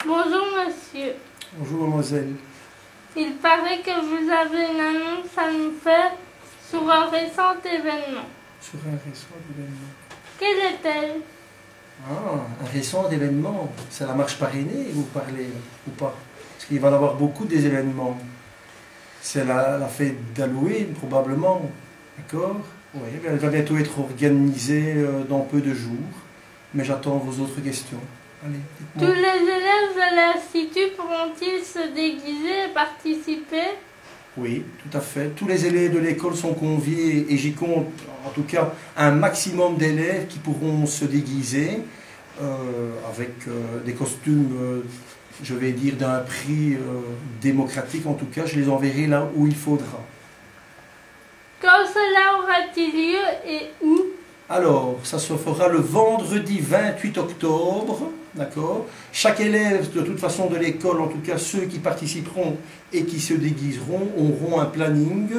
Bonjour monsieur. Bonjour mademoiselle. Il paraît que vous avez une annonce à nous faire sur un récent événement. Sur un récent événement. Quelle est-elle? Ah, un récent événement. C'est la marche parrainée, vous parlez, ou pas? Parce qu'il va y en avoir beaucoup des événements. C'est la fête d'Halloween, probablement. D'accord? Oui, elle va bientôt être organisée dans peu de jours. Mais j'attends vos autres questions. Allez, dites-moi. Tous les élèves de l'Institut pourront-ils se déguiser et participer? Oui, tout à fait. Tous les élèves de l'école sont conviés et j'y compte en tout cas un maximum d'élèves qui pourront se déguiser avec des costumes, je vais dire, d'un prix démocratique. En tout cas, je les enverrai là où il faudra. Quand cela aura-t-il lieu et où? Alors, ça se fera le vendredi 28 octobre, d'accord? Chaque élève, de toute façon, de l'école, en tout cas ceux qui participeront et qui se déguiseront, auront un planning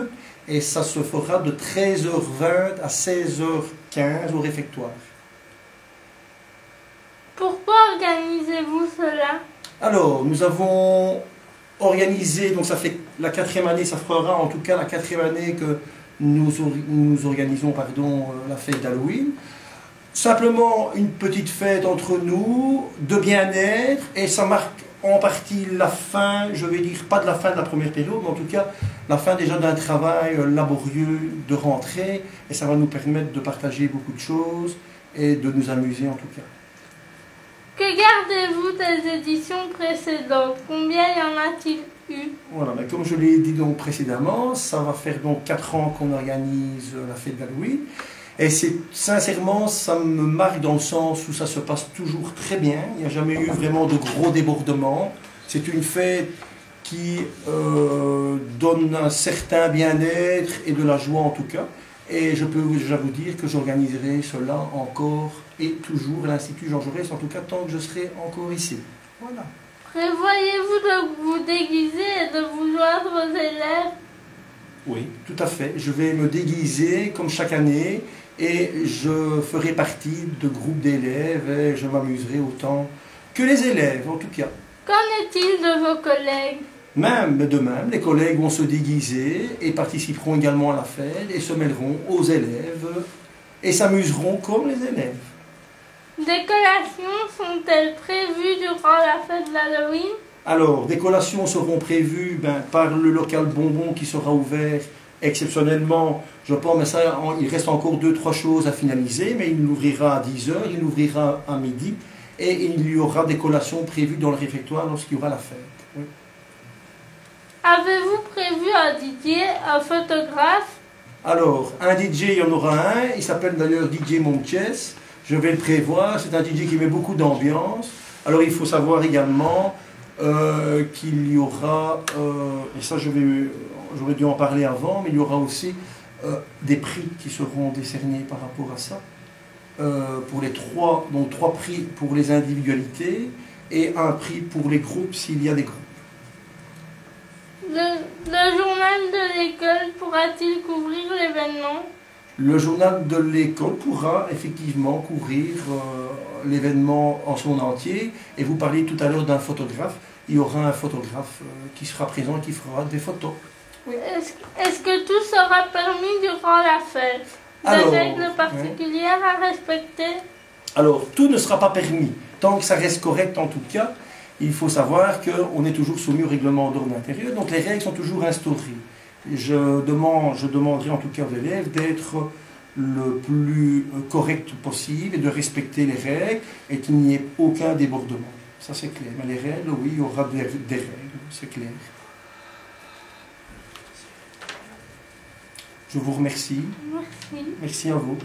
et ça se fera de 13h20 à 16h15 au réfectoire. Pourquoi organisez-vous cela? Alors, nous avons organisé, donc ça fait la 4e année, ça fera en tout cas la 4e année que nous organisons la fête d'Halloween. Simplement une petite fête entre nous, de bien-être, et ça marque en partie la fin, je vais dire, pas de la fin de la première période, mais en tout cas la fin déjà d'un travail laborieux de rentrée, et ça va nous permettre de partager beaucoup de choses et de nous amuser en tout cas. Que gardez-vous des éditions précédentes? Combien y en a-t-il eu? Voilà, mais comme je l'ai dit donc précédemment, ça va faire donc 4 ans qu'on organise la fête d'Halloween. Et sincèrement, ça me marque dans le sens où ça se passe toujours très bien. Il n'y a jamais eu vraiment de gros débordements. C'est une fête qui donne un certain bien-être et de la joie en tout cas. Et je peux déjà vous dire que j'organiserai cela encore et toujours à l'Institut Jean Jaurès, en tout cas tant que je serai encore ici. Voilà. Prévoyez-vous de vous déguiser et de vous joindre aux élèves? Oui, tout à fait. Je vais me déguiser comme chaque année et je ferai partie de groupes d'élèves et je m'amuserai autant que les élèves en tout cas. Qu'en est-il de vos collègues? Même de même, les collègues vont se déguiser et participeront également à la fête et se mêleront aux élèves et s'amuseront comme les élèves. Des collations sont-elles prévues durant la fête d'Halloween? Alors, des collations seront prévues par le local bonbon qui sera ouvert exceptionnellement, je pense, mais ça, il reste encore 2-3 choses à finaliser, mais il l'ouvrira à 10h, il l'ouvrira à midi, et il y aura des collations prévues dans le réfectoire lorsqu'il y aura la fête. Oui. Avez-vous prévu un DJ, un photographe? Alors, un DJ, il y en aura un, il s'appelle d'ailleurs DJ Monches, je vais le prévoir, c'est un DJ qui met beaucoup d'ambiance. Alors il faut savoir également qu'il y aura, et ça j'aurais dû en parler avant, mais il y aura aussi des prix qui seront décernés par rapport à ça. Pour les donc 3 prix pour les individualités et un prix pour les groupes s'il y a des groupes. Le journal de l'école pourra-t-il couvrir l'événement? Le journal de l'école pourra effectivement couvrir l'événement en son entier. Et vous parliez tout à l'heure d'un photographe. Il y aura un photographe qui sera présent et qui fera des photos. Oui. Est-ce que tout sera permis durant la fête? Des règles particulières à respecter? Alors, tout ne sera pas permis. Tant que ça reste correct en tout cas, il faut savoir qu'on est toujours soumis au règlement d'ordre intérieur. Donc les règles sont toujours instaurées. Je demanderai en tout cas aux élèves d'être le plus correct possible et de respecter les règles et qu'il n'y ait aucun débordement. Ça c'est clair. Mais les règles, oui, il y aura des règles, c'est clair. Je vous remercie. Merci. Merci à vous.